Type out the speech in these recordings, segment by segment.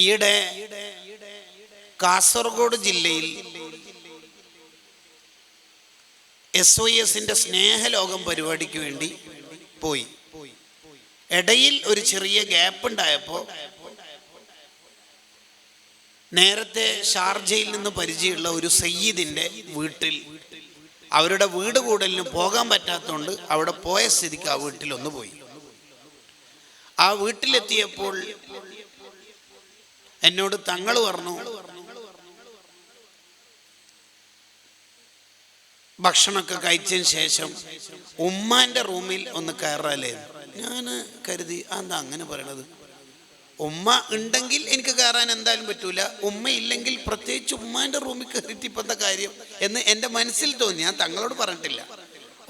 ഈയിടെ കാസർഗോഡ് ജില്ലയിൽ SOSന്റെ സ്നേഹലോകം പരിപാടിക്ക് വേണ്ടി പോയി. ഇടയിൽ ഒരു ചെറിയ ഗ്യാപ്പ് ഉണ്ടായപ്പോൾ നേരത്തെ ഷാർജയിൽ നിന്ന് പരിചയമുള്ള ഒരു സയ്യിദിൻ്റെ വീട്ടിൽ അവരുടെ വീട് കൂടലിന് പോകാൻ പറ്റാത്തതുകൊണ്ട് അവിടെ പോയ സ്ഥിതിക്ക് ആ വീട്ടിലൊന്ന് പോയി. ആ വീട്ടിലെത്തിയപ്പോൾ എന്നോട് തങ്ങൾ പറഞ്ഞു, ഭക്ഷണമൊക്കെ കഴിച്ചതിന് ശേഷം ഉമ്മാൻ്റെ റൂമിൽ ഒന്ന് കയറാല്ലേ. ഞാൻ കരുതി എന്താ അങ്ങനെ പറയണത്, ഉമ്മ ഉണ്ടെങ്കിൽ എനിക്ക് കയറാൻ എന്തായാലും പറ്റൂല, ഉമ്മ ഇല്ലെങ്കിൽ പ്രത്യേകിച്ച് ഉമ്മാൻ്റെ റൂമിൽ കയറിയിട്ട് ഇപ്പം എന്താ കാര്യം എന്ന് എൻ്റെ മനസ്സിൽ തോന്നി. ഞാൻ തങ്ങളോട് പറഞ്ഞിട്ടില്ല.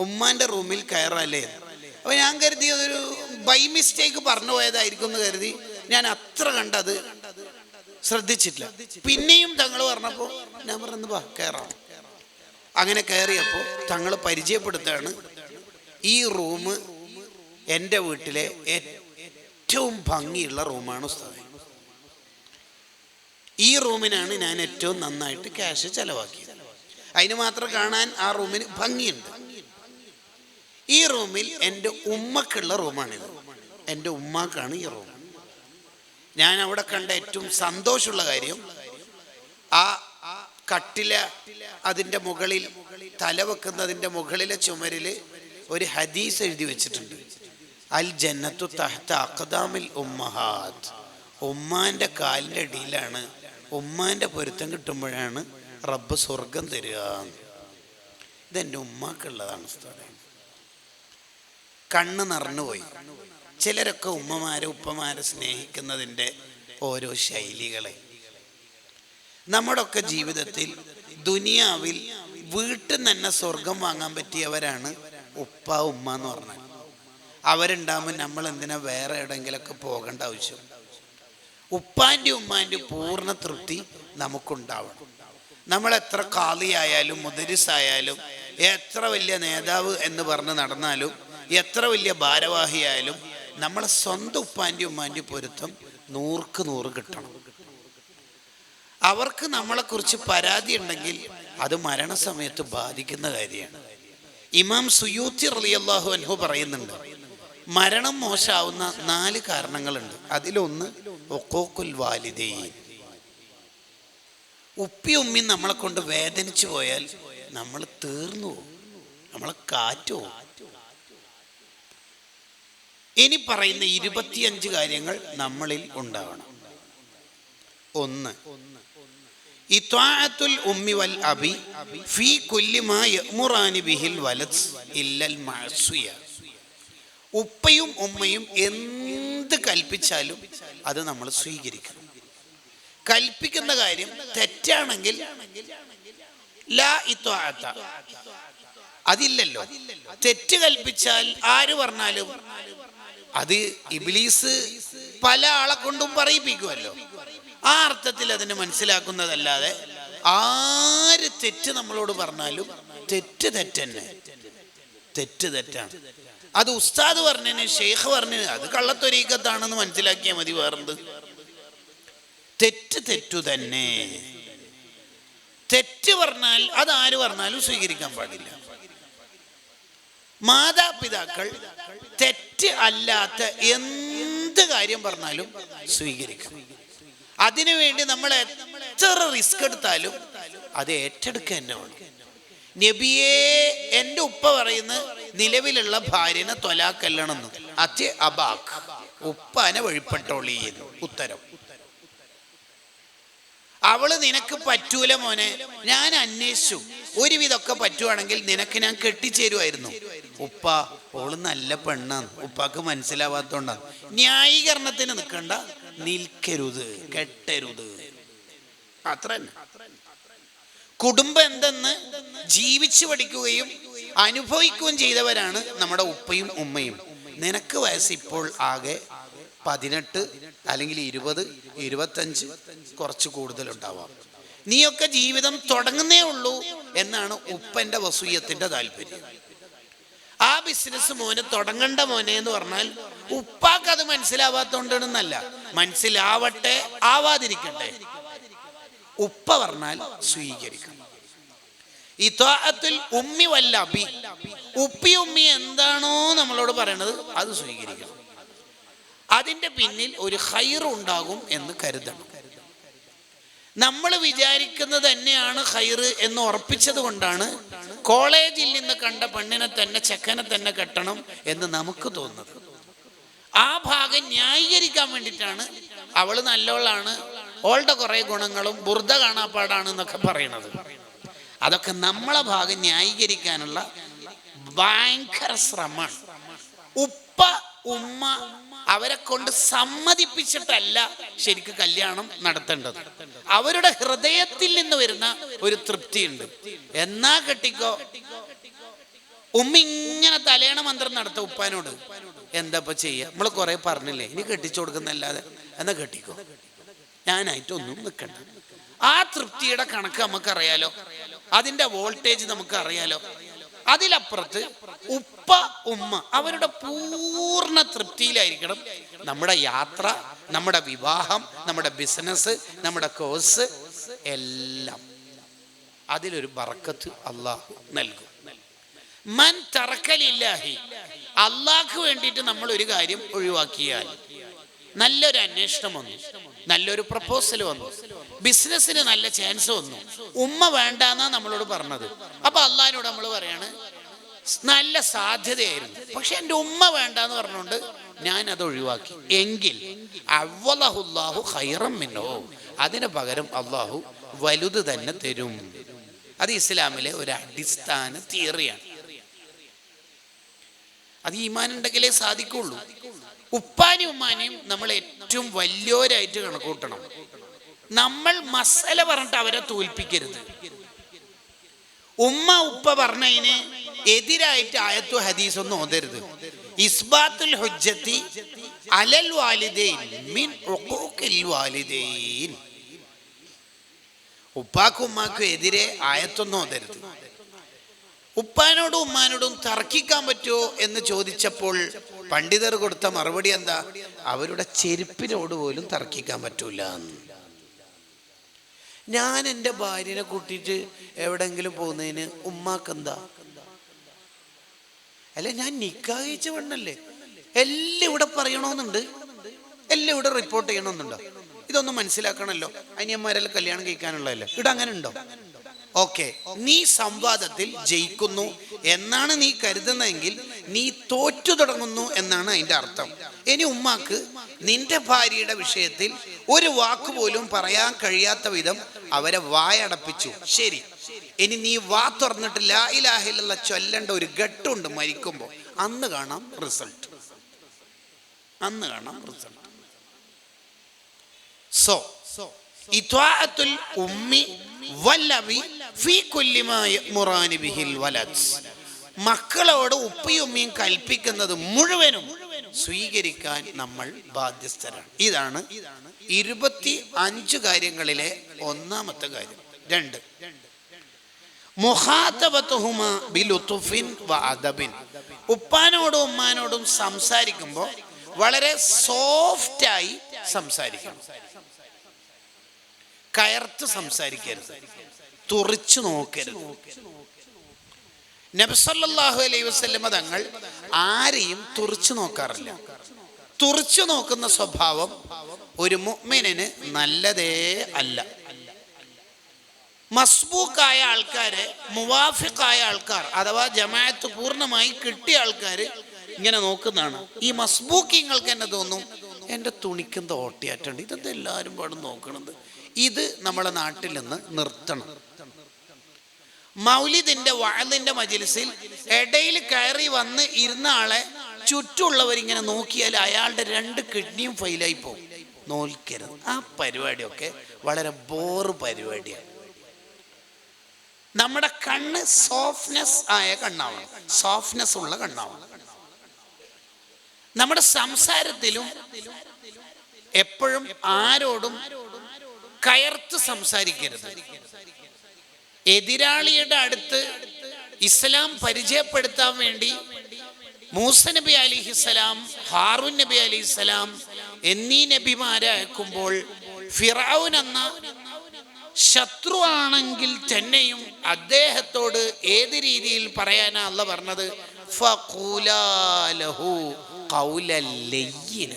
ഉമ്മാൻ്റെ റൂമിൽ കയറാല്ലേ. അപ്പോൾ ഞാൻ കരുതി അതൊരു ബൈ മിസ്റ്റേക്ക് പറഞ്ഞു പോയതായിരിക്കും എന്ന് കരുതി ഞാൻ അത്ര കണ്ടത് ശ്രദ്ധിച്ചിട്ടില്ല. പിന്നെയും തങ്ങൾ പറഞ്ഞപ്പോൾ ഞാൻ പറഞ്ഞു വാ കയറാം. അങ്ങനെ കയറിയപ്പോൾ തങ്ങൾ പരിചയപ്പെടുത്താണ്, ഈ റൂം എൻ്റെ വീട്ടിലെ ഏറ്റവും ഭംഗിയുള്ള റൂമാണ് ഉസ്താദേ. ഈ റൂമിനാണ് ഞാൻ ഏറ്റവും നന്നായിട്ട് ക്യാഷ് ചെലവാക്കിയത്. അതിന് മാത്രം കാണാൻ ആ റൂമിന് ഭംഗിയുണ്ട്. ഈ റൂമിൽ എൻ്റെ ഉമ്മക്കുള്ള റൂമാണിത്. എൻ്റെ ഉമ്മാക്കാണ് ഈ റൂം. ഞാൻ അവിടെ കണ്ട ഏറ്റവും സന്തോഷമുള്ള കാര്യം, ആ കട്ടില അതിൻ്റെ മുകളിൽ തല വെക്കുന്നതിൻ്റെ മുകളിലെ ചുമരിൽ ഒരു ഹദീസ് എഴുതി വെച്ചിട്ടുണ്ട്, അൽ ജന്നത്തു തഹ്ത അഖ്ദാമിൽ ഉമ്മഹാത്ത്. ഉമ്മാൻ്റെ കാലിൻ്റെ അടിയിലാണ്, ഉമ്മാൻ്റെ പൊരുത്തം കിട്ടുമ്പോഴാണ് റബ്ബ് സ്വർഗം തരിക. ഇതെൻ്റെ ഉമ്മാക്കുള്ളതാണ് ഉസ്താദേ. കണ്ണ് നിറഞ്ഞുപോയി. ചിലരൊക്കെ ഉമ്മമാരെ ഉപ്പമാരെ സ്നേഹിക്കുന്നതിൻ്റെ ഓരോ ശൈലികളെ. നമ്മുടെയൊക്കെ ജീവിതത്തിൽ ദുനിയാവിൽ വീട്ടിൽ നിന്ന് തന്നെ സ്വർഗം വാങ്ങാൻ പറ്റിയവരാണ് ഉപ്പ ഉമ്മ എന്ന് പറഞ്ഞാൽ. അവരുണ്ടാകുമ്പോൾ നമ്മൾ എന്തിനാ വേറെ എവിടെയെങ്കിലൊക്കെ പോകേണ്ട ആവശ്യം? ഉപ്പാൻ്റെ ഉമ്മാൻ്റെ പൂർണ്ണ തൃപ്തി നമുക്കുണ്ടാവണം. നമ്മൾ എത്ര ഖാദിയായാലും മുദരിസായാലും എത്ര വലിയ നേതാവ് എന്ന് പറഞ്ഞ് നടന്നാലും എത്ര വലിയ ഭാരവാഹിയായാലും നമ്മളെ സ്വന്തം ഉപ്പാൻ്റെ ഉമ്മാൻ്റെ പൊരുത്തം 100% കിട്ടണം. അവർക്ക് നമ്മളെക്കുറിച്ച് പരാതി ഉണ്ടെങ്കിൽ അത് മരണസമയത്ത് ബാധിക്കുന്ന കാര്യമാണ്. ഇമാം സുയൂത്തി റളിയല്ലാഹു അൻഹു പറയുന്നുണ്ട്, മരണം മോശമാവുന്ന 4 കാരണങ്ങളുണ്ട്. അതിലൊന്ന് ഉഖൂഖുൽ വാലിദൈൻ. ഉപ്പി ഉമ്മി നമ്മളെ കൊണ്ട് വേദനിച്ചു പോയാൽ നമ്മൾ തീർന്നു പോകും, നമ്മളെ കാറ്റോ. ഇനി പറയുന്ന 25 കാര്യങ്ങൾ നമ്മളിൽ ഉണ്ടാവണം. 1, ഇത്വാഅത്തുൽ ഉമ്മി വൽ അബി ഫീ കുല്ലി മാ യഅ്മുറാനി ബിഹിൽ വലദ് ഇല്ലൽ മഅസിയ. ഉപ്പയും ഉമ്മയും എന്ത് കൽപ്പിച്ചാലും അത് നമ്മൾ സ്വീകരിക്കണം. കൽപ്പിക്കുന്ന കാര്യം തെറ്റാണെങ്കിൽ ലാ ഇത്വാഅത, അതില്ലല്ലോ. തെറ്റ് കൽപ്പിച്ചാൽ ആര് പറഞ്ഞാലും അത് ഇബ്ലീസ് പല ആളെ കൊണ്ടും പറയിപ്പിക്കുമല്ലോ. ആ അർത്ഥത്തിൽ അതിനെ മനസ്സിലാക്കുന്നതല്ലാതെ ആര് തെറ്റ് നമ്മളോട് പറഞ്ഞാലും തെറ്റ് തെറ്റന്നെ, തെറ്റ് തെറ്റാണ്. അത് ഉസ്താദ് പറഞ്ഞതിന് ഷെയ്ഖ് പറഞ്ഞതിന് അത് കള്ളത്തൊരീക്കത്താണെന്ന് മനസ്സിലാക്കിയാൽ മതി. വേറെന്ത്? തെറ്റ് തെറ്റു തന്നെ. തെറ്റ് പറഞ്ഞാൽ അത് ആര് പറഞ്ഞാലും സ്വീകരിക്കാൻ പാടില്ല. മാതാപിതാക്കൾ തെറ്റ് അല്ലാത്ത എന്ത് കാര്യം പറഞ്ഞാലും സ്വീകരിക്കണം. അതിനുവേണ്ടി നമ്മൾ എത്ര റിസ്ക് എടുത്താലും അത് ഏറ്റെടുക്കുക തന്നെ വേണം. നബിയെ, എൻ്റെ ഉപ്പ പറയുന്ന നിലവിലുള്ള ഭാര്യനെ തൊലാക്കല്ലണമെന്ന്. അത്യ അബാഖ്, ഉപ്പാനെ വഴിപ്പെട്ടോളി. ഉത്തരം, അവള് നിനക്ക് പറ്റൂല മോനെ, ഞാൻ അന്വേഷിച്ചു, ഒരുവിധമൊക്കെ പറ്റുവാണെങ്കിൽ നിനക്ക് ഞാൻ കെട്ടിച്ചേരുമായിരുന്നു. ഉപ്പ, ഓള് നല്ല പെണ്ണാണ്, ഉപ്പാക്ക് മനസ്സിലാവാത്തോണ്ടാണ്. ന്യായീകരണത്തിന് നിൽക്കണ്ട, നിൽക്കരുത്, കെട്ടരുത്, അത്ര തന്നെ. കുടുംബം എന്തെന്ന് ജീവിച്ചു പഠിക്കുകയും അനുഭവിക്കുകയും ചെയ്തവരാണ് നമ്മുടെ ഉപ്പയും ഉമ്മയും. നിനക്ക് വയസ്സ് ഇപ്പോൾ ആകെ 18 അല്ലെങ്കിൽ 20, 25, കുറച്ച് കൂടുതലുണ്ടാവാം. നീയൊക്കെ ജീവിതം തുടങ്ങുന്നേ ഉള്ളൂ എന്നാണ് ഉപ്പൻ്റെ വസൂയത്തിൻ്റെ താല്പര്യം. ആ ബിസിനസ് മോനെ തുടങ്ങണ്ട മോനെ എന്ന് പറഞ്ഞാൽ ഉപ്പാക്ക് അത് മനസ്സിലാവാത്തോണ്ടെന്നല്ല, മനസ്സിലാവട്ടെ ആവാതിരിക്കട്ടെ, ഉപ്പ പറഞ്ഞാൽ സ്വീകരിക്കണം. ഇത്വാഅത്തുൽ ഉമ്മി വൽ അബി, ഉപ്പി ഉമ്മി എന്താണോ നമ്മളോട് പറയണത് അത് സ്വീകരിക്കണം. അതിൻ്റെ പിന്നിൽ ഒരു ഖൈർ ഉണ്ടാകും എന്ന് കരുതണം. നമ്മൾ വിചാരിക്കുന്നത് തന്നെയാണ് ഖൈർ എന്ന് ഉറപ്പിച്ചത് കൊണ്ടാണ് കോളേജിൽ നിന്ന് കണ്ട പെണ്ണിനെ തന്നെ ചെക്കനെ തന്നെ കെട്ടണം എന്ന് നമുക്ക് തോന്നുന്നത്. ആ ഭാഗം ന്യായീകരിക്കാൻ വേണ്ടിയിട്ടാണ് അവള് നല്ലോളാണ്, ഓളുടെ കുറെ ഗുണങ്ങളും ബുർദ കാണാപ്പാടാണ് എന്നൊക്കെ പറയണത്. അതൊക്കെ നമ്മളെ ഭാഗം ന്യായീകരിക്കാനുള്ള ഭയങ്കര ശ്രമമാണ്. ഉപ്പ ഉമ്മ അവരെ കൊണ്ട് സമ്മതിപ്പിച്ചിട്ടല്ല ശരിക്കും കല്യാണം നടത്തേണ്ടത്. അവരുടെ ഹൃദയത്തിൽ നിന്ന് വരുന്ന ഒരു തൃപ്തിയുണ്ട്. എന്നാ കെട്ടിക്കോ. ഉമ്മ ഇങ്ങനെ തലേണ മന്ത്രം നടത്ത ഉപ്പാനോട്, എന്താ ഇപ്പൊ ചെയ്യാ, നമ്മള് കുറെ പറഞ്ഞില്ലേ, ഇനി കെട്ടിച്ചു കൊടുക്കുന്നല്ലാതെ, എന്നാ കെട്ടിക്കോ, ഞാനായിട്ടൊന്നും നിൽക്കണ്ട. ആ തൃപ്തിയുടെ കണക്ക് നമുക്കറിയാലോ, അതിന്റെ വോൾട്ടേജ് നമുക്ക് അറിയാലോ. അതിലപ്പുറത്ത് ഉപ്പ ഉമ്മ അവരുടെ പൂർണ്ണ തൃപ്തിയിലായിരിക്കണം നമ്മുടെ യാത്ര, നമ്മുടെ വിവാഹം, നമ്മുടെ ബിസിനസ്, നമ്മുടെ കോഴ്സ് എല്ലാം. അതിലൊരു ബറക്കത്ത് അള്ളാഹു നൽകും. മൻ തറക്കലില്ലാഹി, അള്ളാഹ്ക്ക് വേണ്ടിയിട്ട് നമ്മൾ ഒരു കാര്യം ഒഴിവാക്കിയാൽ, നല്ലൊരു അന്വേഷണം വന്നു, നല്ലൊരു പ്രപ്പോസൽ വന്നു, ബിസിനസ്സിന് നല്ല ചാൻസ് വന്നു, ഉമ്മ വേണ്ടാന്നാ നമ്മളോട് പറഞ്ഞത്. അപ്പൊ അള്ളാഹിനോട് നമ്മൾ പറയാണ് നല്ല സാധ്യതയായിരുന്നു, പക്ഷെ എൻ്റെ ഉമ്മ വേണ്ടാന്ന് പറഞ്ഞുകൊണ്ട് ഞാൻ അത് ഒഴിവാക്കി എങ്കിൽ അവ്വലഹുല്ലാഹു ഖൈറൻ മിൻഹു, അതിന് പകരം അള്ളാഹു വലുത് തന്നെ തരും. അത് ഇസ്ലാമിലെ ഒരു അടിസ്ഥാന തിയറിയാണ്. അത് ഈമാൻ ഉണ്ടെങ്കിലേ സാധിക്കുള്ളൂ. ഉപ്പാനും ഉമ്മാനെയും നമ്മൾ ഏറ്റവും വലിയവരായിട്ട് കണക്കൂട്ടണം. നമ്മൾ മസല പറഞ്ഞിട്ട് അവരെ തോൽപ്പിക്കരുത്. ഉമ്മ ഉപ്പ പറഞ്ഞതിന് എതിരായിട്ട് ആയത്തു ഹദീസ് ഒന്നും ഓതരുത്. ഇസ്ബാത്തുൽ ഹുജ്ജത്തി അലൽ വാലിദൈൻ മിൻ ഉഖൂഖിൽ വാലിദൈൻ. ഉപ്പാക്കും ഉമ്മാക്കും എതിരെ ആയത്തൊന്നും ഓതരുത്. ഉപ്പാനോടും ഉമ്മാനോടും തർക്കിക്കാൻ പറ്റുമോ എന്ന് ചോദിച്ചപ്പോൾ പണ്ഡിതർ കൊടുത്ത മറുപടി എന്താ? അവരുടെ ചെരുപ്പിനോട് പോലും തർക്കിക്കാൻ പറ്റൂല. ഞാൻ എൻ്റെ ഭാര്യനെ കൂട്ടിയിട്ട് എവിടെങ്കിലും പോകുന്നതിന് ഉമ്മാക്കെന്താ? അല്ലെ, ഞാൻ നിക്കാഹ് കഴിച്ച പെണ്ണല്ലേ, എല്ലാം ഇവിടെ പറയണമെന്നുണ്ട്, എല്ലാം ഇവിടെ റിപ്പോർട്ട് ചെയ്യണമെന്നുണ്ടോ? ഇതൊന്നും മനസ്സിലാക്കണമല്ലോ. അനിയന്മാരെല്ലാം കല്യാണം കഴിക്കാനുള്ളതല്ലേ, ഇവിടെ അങ്ങനെ ഉണ്ടോ? ഓക്കെ, നീ സംവാദത്തിൽ ജയിക്കുന്നു എന്നാണ് നീ കരുതുന്നതെങ്കിൽ നീ തോറ്റു തുടങ്ങുന്നു എന്നാണ് അതിൻ്റെ അർത്ഥം. ഇനി ഉമ്മാക്ക് നിന്റെ ഭാര്യയുടെ വിഷയത്തിൽ ഒരു വാക്ക് പോലും പറയാൻ കഴിയാത്ത വിധം അവരെ വായടപ്പിച്ചു. ശരി, ഇനി നീ വാ തുറന്നിട്ട് ലാ ഇലാഹ ഇല്ലല്ലാഹ് ചൊല്ലേണ്ട ഒരു ഘട്ടമുണ്ട് മരിക്കുമ്പോൾ. അന്ന് കാണാം റിസൾട്ട്, അന്ന് കാണാം റിസൾട്ട്. സോ ഇത്വാഅത്തുൽ ഉമ്മി വല്ലബി ഫീ കുല്ലി മാ യഅ്മുറാനി ബിഹിൽ വലദ്, മക്കളോട് ഉപ്പയും ഉമ്മയും കൽപ്പിക്കുന്നത് മുഴുവനും സ്വീകരിക്കാൻ നമ്മൾ ബാധ്യസ്ഥരാണ്. ഇതാണ് 25 കാര്യങ്ങളിലെ ഒന്നാമത്തെ കാര്യം. 2, മുഖാതബതുഹുമാ ബിലുത്ഫിൻ വഅദബിൻ. ഉപ്പാനോടും ഉമ്മാനോടും സംസാരിക്കുമ്പോൾ വളരെ സോഫ്റ്റായി സംസാരിക്കണം. കയർത്ത് സംസാരിക്കരുത്, തുറിച്ചു നോക്കരുത്. നബി സല്ലല്ലാഹു അലൈഹി വസല്ലമ തങ്ങൾ ആരെയും തുറിച്ചു നോക്കാറില്ല. തുറിച്ചു നോക്കുന്ന സ്വഭാവം ഒരു മുഅ്മിനിന് നല്ലതേ അല്ല. മസ്ബൂക്കായ ആൾക്കാരെ, മുവാഫിഖായ ആൾക്കാർ അഥവാ ജമാഅത്ത് പൂർണ്ണമായി കിട്ടിയ ആൾക്കാർ ഇങ്ങനെ നോക്കുന്നതാണ്. ഈ മസ്ബൂക്കിങ്ങൾക്ക് തന്നെ തോന്നും എൻ്റെ തുണിക്കെന്ത് ഓട്ടിയാറ്റുണ്ട്, ഇതെന്താ എല്ലാവരും പാടും നോക്കണത്. ഇത് നമ്മളെ നാട്ടിൽ നിന്ന് നിർത്തണം. മൗലിദിന്റെ വഅലിന്റെ മജ്ലിസിൽ ഇടയിൽ കയറി വന്ന് ഇരുന്ന ആളെ ചുറ്റുമുള്ളവരിങ്ങനെ നോക്കിയാൽ അയാളുടെ 2 കിഡ്നിയും ഫെയിലായി പോകും. നോൽക്കരുത്. ആ പരിപാടിയൊക്കെ വളരെ ബോറ് പരിപാടിയാണ്. നമ്മുടെ കണ്ണ് സോഫ്റ്റ്നെസ് ആയ കണ്ണാവണം, സോഫ്റ്റ്നെസ് ഉള്ള കണ്ണാവണം. നമ്മുടെ സംസാരത്തിലും എപ്പോഴും ആരോടും കയർത്ത് സംസാരിക്കരുത്. എതിരാളിയുടെ അടുത്ത് ഇസ്ലാം പരിചയപ്പെടുത്താൻ വേണ്ടി മൂസ നബി അലിഹിസ്സലാം, ഹാറൂൻ നബി അലിഹിസ്സലാം എന്നീ നബിമാരെ അയക്കുമ്പോൾ ഫിറഔൻ എന്ന ശത്രുവാണെങ്കിൽ തന്നെയും അദ്ദേഹത്തോട് ഏത് രീതിയിൽ പറയാനാ അല്ലാഹ് പറഞ്ഞത്? ഫഖൂലാ ലഹു ഖൗലൻ ലയ്യിന,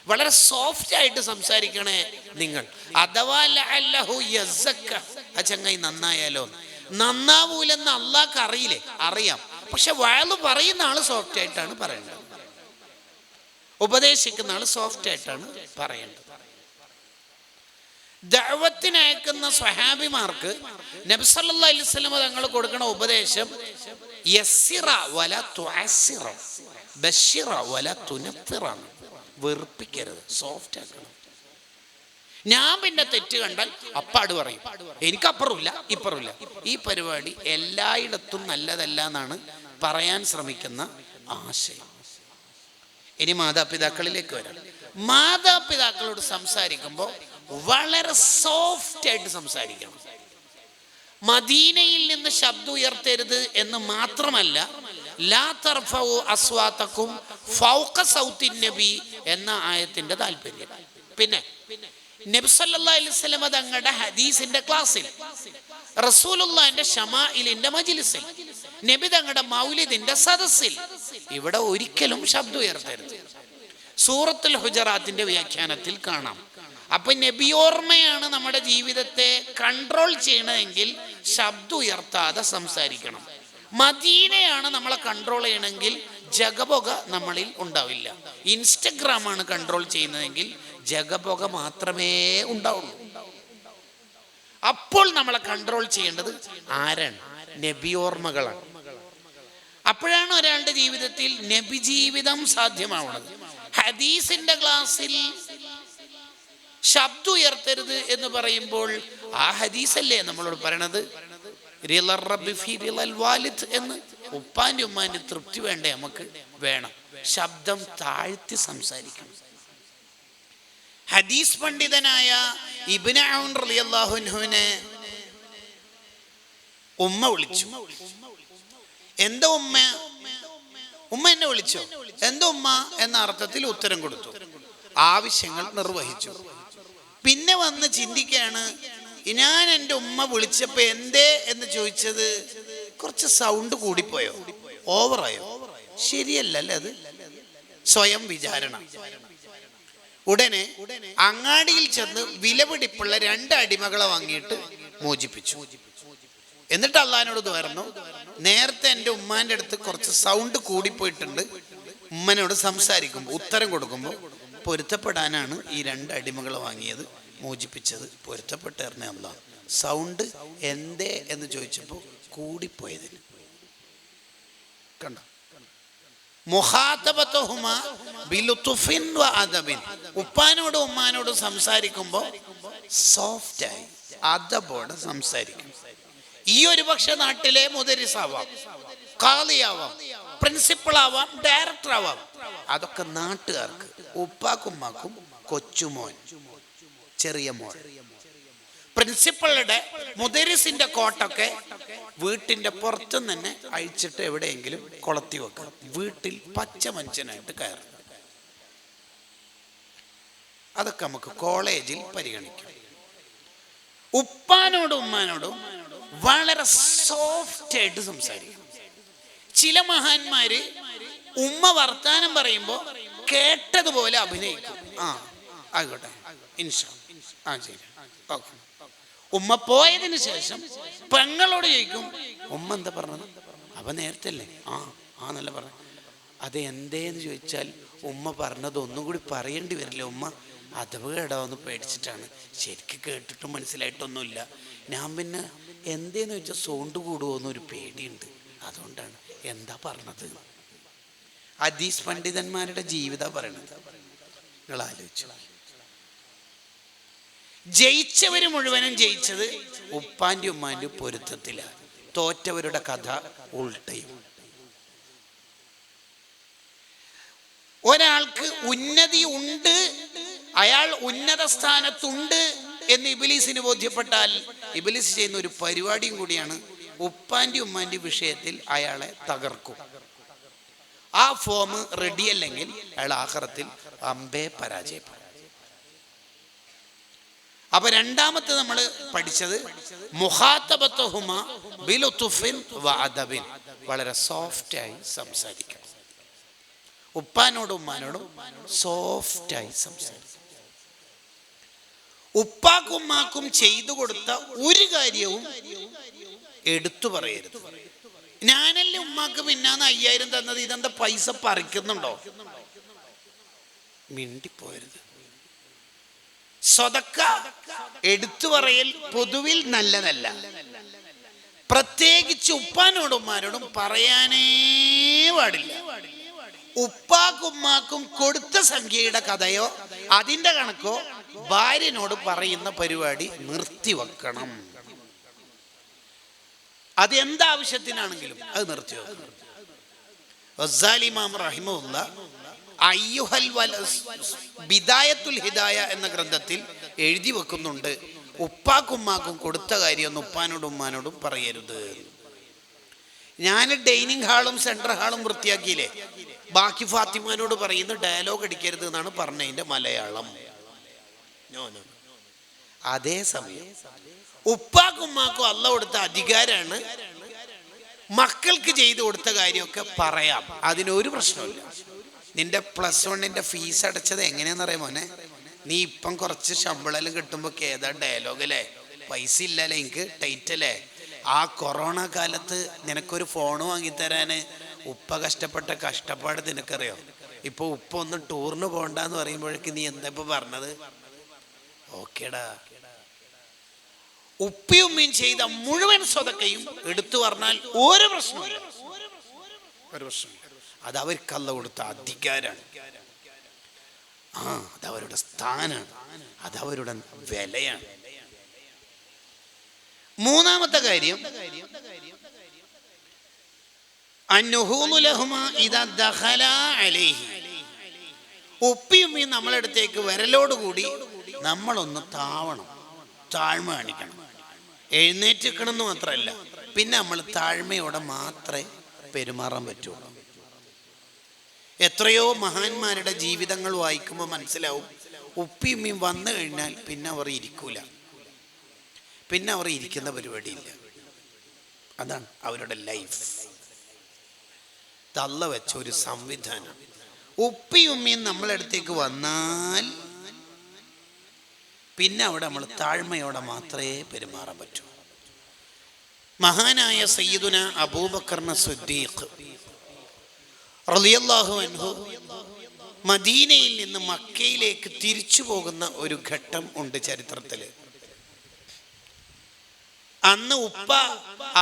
വളരെ സോഫ്റ്റ് ആയിട്ട് സംസാരിക്കണേ നിങ്ങൾ. അഥവാ ലഅല്ലഹു യസക്ക, ആ ചങ്ങായി നന്നായാലോ. നന്നാവൂലെന്ന് അള്ളാഹ്ക്ക് അറിയില്ലേ? അറിയാം. പക്ഷെ വഅള് പറയുന്ന ആള് സോഫ്റ്റ് ആയിട്ടാണ് പറയേണ്ടത്, ഉപദേശിക്കുന്ന ആള് സോഫ്റ്റ് ആയിട്ടാണ് പറയേണ്ടത്. ദഅവത്തിന് അയക്കുന്ന സ്വഹാബിമാർക്ക് നബി സല്ലല്ലാഹു അലൈഹി വസല്ലം തങ്ങൾ കൊടുക്കുന്ന ഉപദേശം യസ്സിറ വല തുഅസ്സിറ, ബശ്ശിറ വല തുനഫിറ, വെറുപ്പിക്കരുത്, സോഫ്റ്റ് ആക്കണം. ഞാൻ പിന്നെ തെറ്റ് കണ്ടാൽ അപ്പാട് പറയും, എനിക്കപ്പുറമില്ല ഇപ്പുറമില്ല. ഈ പരിപാടി എല്ലായിടത്തും നല്ലതല്ല എന്നാണ് പറയാൻ ശ്രമിക്കുന്ന ആശയം. ഇനി മാതാപിതാക്കളിലേക്ക് വരാം. മാതാപിതാക്കളോട് സംസാരിക്കുമ്പോൾ വളരെ സോഫ്റ്റ് ആയിട്ട് സംസാരിക്കണം. മദീനയിൽ നിന്ന് ശബ്ദം ഉയർത്തരുത് എന്ന് മാത്രമല്ല, ലാ തർഫഉ അസ്വാതകും ഫൗഖ സൗത്തിൻ നബി എന്ന ആയത്തിന്റെ താല്പര്യം. പിന്നെ നബി സല്ലല്ലാഹു അലൈഹി വസല്ലം തങ്ങളുടെ ഹദീസിന്റെ ക്ലാസ്സിൽ, റസൂലുള്ളാഹിന്റെ ശമാഇലിന്റെ മജ്ലിസിൽ, നബി തങ്ങളുടെ മൗലിദിന്റെ സദസ്സിൽ ഇവിടെ ഒരിക്കലും ശബ്ദം ഉയർത്തരുത്. സൂറത്തുൽ ഹുജറാത്തിന്റെ വ്യാഖ്യാനത്തിൽ കാണാം. അപ്പൊ നബിയോർമ്മയാണ് നമ്മുടെ ജീവിതത്തെ കൺട്രോൾ ചെയ്യണമെങ്കിൽ ശബ്ദം ഉയർത്താതെ സംസാരിക്കണം. മദീനയാണ് നമ്മളെ കൺട്രോൾ ചെയ്യണമെങ്കിൽ ജഗപുക നമ്മളിൽ ഉണ്ടാവില്ല. ഇൻസ്റ്റഗ്രാമാണ് കൺട്രോൾ ചെയ്യുന്നതെങ്കിൽ ജഗപുക മാത്രമേ ഉണ്ടാവുള്ളൂ. അപ്പോൾ നമ്മളെ കൺട്രോൾ ചെയ്യേണ്ടത് ആരാണ്? നബിയോർമ്മകളാണ്. അപ്പോഴാണ് ഒരാളുടെ ജീവിതത്തിൽ നബി ജീവിതം സാധ്യമാവുന്നത്. ഹദീസിന്റെ ക്ലാസ്സിൽ ശബ്ദം ഉയർത്തരുത് എന്ന് പറയുമ്പോൾ ആ ഹദീസല്ലേ നമ്മളോട് പറയണത്? എന്ന് ഉപ്പാന്റെ ഉമ്മാന്റെ തൃപ്തി വേണ്ടേ? നമുക്ക് വേണം. ശബ്ദം താഴ്ത്തി സംസാരിക്കണം. ഹദീസ് പണ്ഡിതനായ ഇബ്നു ഔൻ റളിയല്ലാഹു അൻഹുവിനെ ഉമ്മ വിളിച്ചു. എന്താ ഉമ്മ? ഉമ്മ എന്നെ വിളിച്ചോ? എന്താ ഉമ്മ എന്ന അർത്ഥത്തിൽ ഉത്തരം കൊടുത്തു. ആവശ്യങ്ങൾ നിർവഹിച്ചു. പിന്നെ വന്ന് ചിന്തിക്കുകയാണ്, ഞാൻ എൻ്റെ ഉമ്മ വിളിച്ചപ്പോ എന്തേ എന്ന് ചോദിച്ചത് കുറച്ച് സൗണ്ട് കൂടിപ്പോയോ, ഓവറായോ? ശരിയല്ലല്ലേ അത്? സ്വയം വിചാരണ. ഉടനെ അങ്ങാടിയിൽ ചെന്ന് വിലപിടിപ്പുള്ള 2 അടിമകളെ വാങ്ങിയിട്ട് മോചിപ്പിച്ചു. എന്നിട്ട് അള്ളാഹിനോട് പറഞ്ഞു, നേരത്തെ എൻ്റെ ഉമ്മാന്റെ അടുത്ത് കുറച്ച് സൗണ്ട് കൂടിപ്പോയിട്ടുണ്ട്, ഉമ്മനോട് സംസാരിക്കുമ്പോൾ ഉത്തരം കൊടുക്കുമ്പോൾ പൊരുത്തപ്പെടാനാണ് ഈ 2 അടിമകളെ വാങ്ങിയത്, മോചിപ്പിച്ചത്. പൊരുത്തപ്പെട്ടേർന്നേ അല്ലാഹ്. സൗണ്ട് എന്തേ എന്ന് ചോദിച്ചപ്പോൾ കൂടിപ്പോയതിന്. കണ്ട, മുഖാതബത്തുഹുമാ ബിലുത്ഫിൻ വ അദബിൻ. ഉപ്പാനോടും ഉമ്മാനോടും സംസാരിക്കുമ്പോൾ സോഫ്റ്റായി അദബോടെ സംസാരിക്കും. ഈ ഒരു പക്ഷെ നാട്ടിലെ മുദരിസാവാം, ഖാളിയാവാം, പ്രിൻസിപ്പൾ ആവാം, ഡയറക്ടർ ആവാം. അതൊക്കെ നാട്ടുകാർക്ക്. ഉപ്പാക്കുമ്മാക്കും കൊച്ചുമോൻ, ചെറിയ മോൻ. പ്രിൻസിപ്പളുടെ മുദരിസിന്റെ കോട്ടൊക്കെ വീട്ടിന്റെ പുറത്തും തന്നെ അഴിച്ചിട്ട് എവിടെയെങ്കിലും കൊളത്തി വെക്കാം. വീട്ടിൽ പച്ച മനുഷ്യനായിട്ട് കയറും. അതൊക്കെ നമുക്ക് കോളേജിൽ പരിഗണിക്കാം. ഉപ്പാനോടും ഉമ്മാനോടും വളരെ സോഫ്റ്റ് ആയിട്ട് സംസാരിക്കും. ചില മഹാന്മാര് ഉമ്മ വർത്താനം പറയുമ്പോ കേട്ടതുപോലെ അഭിനയിക്കും. ആ ആയിക്കോട്ടെ, ഇൻഷാ, ആ ശരി, ഓക്കെ. ഉമ്മ പോയതിനു ശേഷം പെങ്ങളോട് ചോദിക്കും, ഉമ്മ എന്താ പറഞ്ഞത്? അപ്പൊ നേരത്തെ അല്ലേ? ആ നല്ല പറഞ്ഞു. അത് എന്തേന്ന് ചോദിച്ചാൽ ഉമ്മ പറഞ്ഞത് ഒന്നും കൂടി പറയേണ്ടി വരില്ല ഉമ്മ, അഥവാ ഇടാവെന്ന് പേടിച്ചിട്ടാണ്, ശരിക്കും കേട്ടിട്ടും മനസ്സിലായിട്ടൊന്നുമില്ല. ഞാൻ പിന്നെ എന്തേന്ന് ചോദിച്ചാൽ സൗണ്ട് കൂടുമോന്നൊരു പേടിയുണ്ട്, അതുകൊണ്ടാണ്. എന്താ പറഞ്ഞത്? ഹദീസ് പണ്ഡിതന്മാരുടെ ജീവിത പറയണത്. നിങ്ങൾ ആലോചിച്ചു. ജയിച്ചവര് മുഴുവനും ജയിച്ചത് ഉപ്പാന്റെ ഉമ്മാന്റെ പൊരുത്തത്തിലാണ്. തോറ്റവരുടെ കഥ ഉൾട്ടയും. ഒരാൾക്ക് ഉന്നതി ഉണ്ട്, അയാൾ ഉന്നത സ്ഥാനത്തുണ്ട് എന്ന് ഇബ്ലീസിന് ബോധ്യപ്പെട്ടാൽ ഇബ്ലീസ് ചെയ്യുന്ന ഒരു പരിപാടിയും കൂടിയാണ്, ഉപ്പാന്റെ ഉമ്മാന്റെ വിഷയത്തിൽ അയാളെ തകർക്കും. ആ ഫോം റെഡി അല്ലെങ്കിൽ അയാൾ ആഖിറത്തിൽ അമ്പേ പരാജയപ്പെടും. അപ്പൊ രണ്ടാമത്തെ നമ്മൾ പഠിച്ചത് മുഖാത്തബത്തുഹുമ ബിലുതുഫിൻ വഅദബിൻ, വളരെ സോഫ്റ്റായി സംസാരിക്കണം. ഉപ്പാനോടും ഉമ്മാനോടും സോഫ്റ്റായി സംസാരിക്കണം. ഉപ്പാക്കും ഉമ്മാക്കും ചെയ്തു കൊടുത്ത ഒരു കാര്യവും എടുത്തു പറയരുത്. ഞാനല്ലേ ഉമ്മാക്ക് പിന്നാന്ന് 5000 തന്നത്, ഇതെന്താ പൈസ പറിക്കുന്നുണ്ടോ? മിണ്ടിപ്പോരുത്. സ്വതക്ക എടുത്തു പറയൽ പൊതുവിൽ നല്ലതല്ല. പ്രത്യേകിച്ച് ഉപ്പാനോടും ഉമ്മാനോടും പറയാനേ പാടില്ല. ഉപ്പാക്കും ഉമ്മാക്കും കൊടുത്ത സംഖ്യയുടെ കഥയോ അതിന്റെ കണക്കോ ഭാര്യനോട് പറയുന്ന പരിപാടി നിർത്തിവെക്കണം. അത് എന്താവശ്യത്തിനാണെങ്കിലും അത് നിർത്തിവെക്കണം. ഗസാലി ഇമാം റഹിമഹുല്ലാഹ് ബിദായത്തുൽ ഹിദായ എന്ന ഗ്രന്ഥത്തിൽ എഴുതി വെക്കുന്നുണ്ട്, ഉപ്പാക്കുമ്മാക്കും കൊടുത്ത കാര്യമൊന്നും ഉപ്പാനോടും ഉമ്മാനോടും പറയരുത്. ഞാൻ ഡൈനിങ് ഹാളും സെൻട്രൽ ഹാളും വൃത്തിയാക്കിയില്ലേ, ബാക്കി ഫാത്തിമാനോട് പറയുന്ന ഡയലോഗ് അടിക്കരുത് എന്നാണ് പറഞ്ഞതിന്റെ മലയാളം. അതേസമയം ഉപ്പാക്കുമ്മാക്കും അള്ള കൊടുത്ത അധികാരമാണ്, മക്കൾക്ക് ചെയ്തു കൊടുത്ത കാര്യമൊക്കെ പറയാം, അതിനൊരു പ്രശ്നമില്ല. നിന്റെ +1 ഫീസ് അടച്ചത് എങ്ങനെയാന്ന് അറിയാം മോനെ, നീ ഇപ്പം കുറച്ച് ശമ്പളം കിട്ടുമ്പോൾ ഏതാ ഡയലോഗ് അല്ലേ, പൈസ ഇല്ലല്ലേ എനിക്ക് ടൈറ്റ് അല്ലേ, ആ കൊറോണ കാലത്ത് നിനക്കൊരു ഫോൺ വാങ്ങിത്തരാന് ഉപ്പ കഷ്ടപ്പെട്ട കഷ്ടപ്പാട് നിനക്കറിയോ? ഇപ്പൊ ഉപ്പ ഒന്ന് ടൂറിന് പോകണ്ടെന്ന് പറയുമ്പോഴേക്ക് നീ എന്താ ഇപ്പൊ പറഞ്ഞത്? ഓക്കേടാ. ഉപ്പയും ഉമ്മയും ചെയ്ത മുഴുവൻ സ്വതക്കയും എടുത്തു പറഞ്ഞാൽ ഒരു പ്രശ്നമില്ല, ഒരു പ്രശ്നമില്ല. അത് അവർക്ക് അള്ള കൊടുത്ത അധികാരമാണ്, അതവരുടെ സ്ഥാനാണ്, അതവരുടെ വിലയാണ്. മൂന്നാമത്തെ കാര്യം ഉപ്പിയുമ്മയും നമ്മളടുത്തേക്ക് വരലോടുകൂടി നമ്മളൊന്ന് താവണം, താഴ്മ കാണിക്കണം. എഴുന്നേറ്റിക്കണം എന്ന് മാത്രമല്ല, പിന്നെ നമ്മൾ താഴ്മയോടെ മാത്രമേ പെരുമാറാൻ പറ്റുള്ളൂ. എത്രയോ മഹാന്മാരുടെ ജീവിതങ്ങൾ വായിക്കുമ്പോൾ മനസ്സിലാവും, ഉപ്പിയുമ്മയും വന്നു കഴിഞ്ഞാൽ പിന്നെ അവർ ഇരിക്കൂല, പിന്നെ അവർ ഇരിക്കുന്ന പരിപാടിയില്ല. അതാണ് അവരുടെ ലൈഫ്. തള്ള വെച്ച ഒരു സംവിധാനം. ഉപ്പിയുമ്മയും നമ്മളടുത്തേക്ക് വന്നാൽ പിന്നെ അവിടെ നമ്മൾ താഴ്മയോടെ മാത്രമേ പെരുമാറാൻ പറ്റൂ. മഹാനായ സയ്യിദുന അബൂബക്കർ സിദ്ദീഖ് റളിയല്ലാഹു അൻഹു മദീനയിൽ നിന്ന് മക്കയിലേക്ക് തിരിച്ചു പോകുന്ന ഒരു ഘട്ടം ഉണ്ട് ചരിത്രത്തിൽ. അന്ന് ഉപ്പ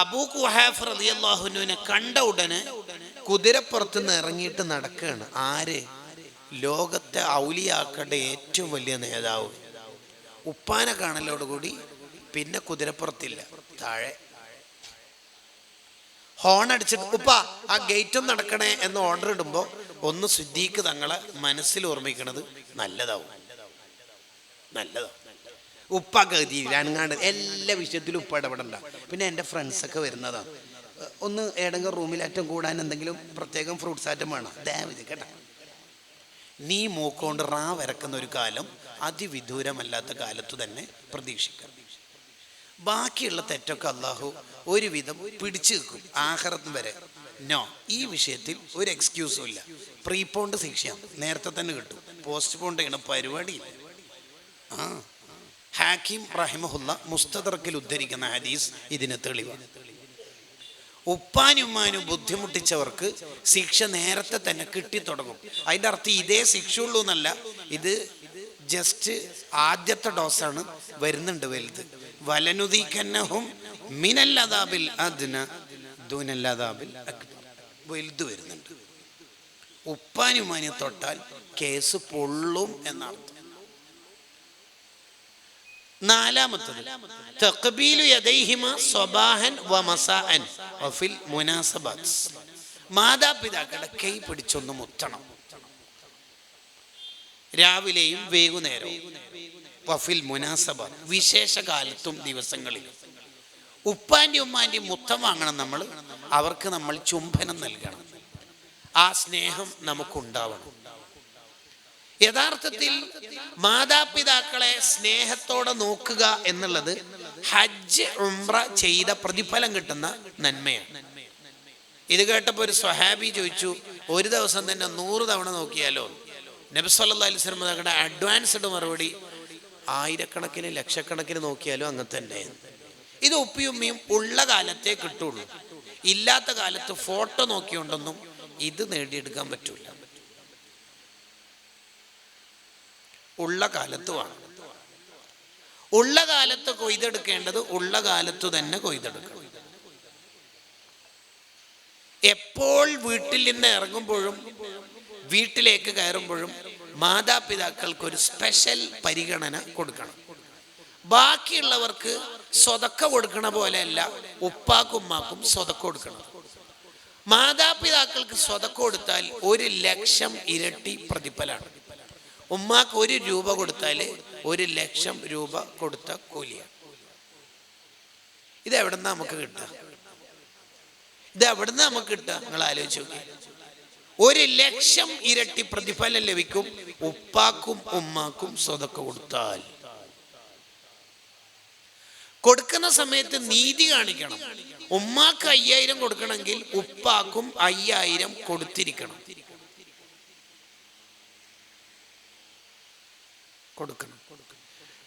അബൂ ഖുഹാഫ് റളിയല്ലാഹു അൻഹുവിനെ കണ്ട ഉടനെ കുതിരപ്പുറത്ത് നിന്ന് ഇറങ്ങിയിട്ട് നടക്കുകയാണ്. ആര്? ലോകത്തെ ഔലിയാക്കളുടെ ഏറ്റവും വലിയ നേതാവ്. ഉപ്പാനെ കാണലോടുകൂടി പിന്നെ കുതിരപ്പുറത്തില്ല, താഴെ ഹോൺ അടിച്ചിട്ട് ഉപ്പ ആ ഗേറ്റും നടക്കണേ എന്ന് ഓർഡർ ഇടുമ്പോൾ ഒന്ന് സിദ്ദീഖ് തങ്ങളെ മനസ്സിൽ ഓർമ്മിക്കണത് നല്ലതാവും, നല്ലതാവും. ഉപ്പ ഗതിയിൽ അനങ്ങാണ്ട് എല്ലാ വിഷയത്തിലും ഉപ്പ ഇടപെടണ്ട. പിന്നെ എൻ്റെ ഫ്രണ്ട്സൊക്കെ വരുന്നതാണ്, ഒന്ന് ഏതെങ്കിലും റൂമിൽ അറ്റം കൂടാൻ എന്തെങ്കിലും പ്രത്യേകം ഫ്രൂട്ട്സ് ആറ്റം വേണം, ദയവ് കേട്ടോ. നീ മൂക്കൊണ്ട് വരക്കുന്ന ഒരു കാലം അതിവിദൂരമല്ലാത്ത കാലത്തു തന്നെ പ്രതീക്ഷിക്കാം. ബാക്കിയുള്ള തെറ്റൊക്കെ അള്ളാഹു ഒരുവിധം പിടിച്ചു നിൽക്കും ആഖിറത്ത് വരെ. നോ, ഈ വിഷയത്തിൽ ഒരു എക്സ്ക്യൂസും ഇല്ല. പ്രീപോണ്ട് ശിക്ഷയാണ്, നേരത്തെ തന്നെ കിട്ടും. പോസ്റ്റ് പോണ്ട് ചെയ്യണ പരിപാടിയില്ല. ഹാക്കിം റഹിമഹുല്ല മുസ്തദറക്കിൽ ഉദ്ധരിക്കുന്ന ഹദീസ് ഇതിന് തെളിവാണ്. ഉപ്പാനുമ്മാനും ബുദ്ധിമുട്ടിച്ചവർക്ക് ശിക്ഷ നേരത്തെ തന്നെ കിട്ടിത്തുടങ്ങും. അതിൻ്റെ അർത്ഥം ഇതേ ശിക്ഷയുള്ളൂ എന്നല്ല, ഇത് ജസ്റ്റ് ആദ്യത്തെ ഡോസാണ്, വരുന്നുണ്ട് വലുത്. വലനുദീകന്നഹും മിനൽ അദാബിൽ അദ്ന ദൂനൽ അദാബിൽ അക്ബർ, വലുത് വരുന്നുണ്ട്. ഉപ്പാനുമ്മാനെ തൊട്ടാൽ കേസ് പൊള്ളും എന്നർത്ഥം. നാലാമത്തത് തഖ്ബീലു യദൈഹിമ സ്വബാഹൻ വമസാഅൻ വഫിൽ മുനാസബാത്ത്. മാതാപിതാക്കളുടെ കൈ പിടിച്ചൊന്ന് മുത്തണം, രാവിലെയും വൈകുന്നേരവും. വഫിൽ മുനാസബാത്ത്, വിശേഷ കാലത്തും ദിവസങ്ങളിലും. ഉപ്പാൻ്റെ ഉമ്മാൻ്റെ മുത്തം വാങ്ങണം നമ്മൾ, അവർക്ക് നമ്മൾ ചുംബനം നൽകണം. ആ സ്നേഹം നമുക്കുണ്ടാവണം. യഥാർത്ഥത്തിൽ മാതാപിതാക്കളെ സ്നേഹത്തോടെ നോക്കുക എന്നുള്ളത് ഹജ്ജ് ഉംറ ചെയ്ത പ്രതിഫലം കിട്ടുന്ന നന്മയാണ്. ഇത് കേട്ടപ്പോൾ ഒരു സ്വഹാബി ചോദിച്ചു, ഒരു ദിവസം തന്നെ 100 തവണ നോക്കിയാലോ? നബി സല്ലല്ലാഹു അലൈഹി വസല്ലം തങ്ങളുടെ അഡ്വാൻസ്ഡ് മറുപടി, 1000കണക്കിന് ലക്ഷക്കണക്കിന് നോക്കിയാലും അങ്ങനെ തന്നെ. ഇത് ഉപ്പിയും ഉമ്മയും ഉള്ള കാലത്തേ കിട്ടുള്ളൂ. ഇല്ലാത്ത കാലത്ത് ഫോട്ടോ നോക്കിയോണ്ടൊന്നും ഇത് നേടിയെടുക്കാൻ പറ്റൂല. ഉള്ള കാലത്ത് വേണം. ഉള്ള കാലത്ത് കൊയ്തെടുക്കേണ്ടത് ഉള്ള കാലത്തു തന്നെ കൊയ്തെടുക്കണം. എപ്പോൾ വീട്ടിൽ നിന്ന് ഇറങ്ങുമ്പോഴും വീട്ടിലേക്ക് കയറുമ്പോഴും മാതാപിതാക്കൾക്ക് ഒരു സ്പെഷ്യൽ പരിഗണന കൊടുക്കണം. ബാക്കിയുള്ളവർക്ക് സ്വതക്ക കൊടുക്കണ പോലെയല്ല ഉപ്പാക്കും ഉമ്മാക്കും സ്വതക്ക കൊടുക്കണം. മാതാപിതാക്കൾക്ക് സ്വതക്ക കൊടുത്താൽ 1,00,000 ഇരട്ടി പ്രതിഫലമാണ്. ഉമ്മാക്ക് 1 രൂപ കൊടുത്താൽ 1,00,000 രൂപ കൊടുത്ത കൂലിയാണ്. ഇതെവിടുന്ന നമുക്ക് കിട്ടുക? ഇതെവിടുന്ന് നമുക്ക് കിട്ടുക? നിങ്ങൾ ആലോചിച്ച് നോക്കി. 1,00,000 ഇരട്ടി പ്രതിഫലം ലഭിക്കും ഉപ്പാക്കും ഉമ്മാക്കും സ്വതക്ക കൊടുത്താൽ. കൊടുക്കുന്ന സമയത്ത് നീതി കാണിക്കണം. ഉമ്മാക്ക് 5,000 കൊടുക്കണമെങ്കിൽ ഉപ്പാക്കും 5,000 കൊടുത്തിരിക്കണം. കൊടുക്കണം.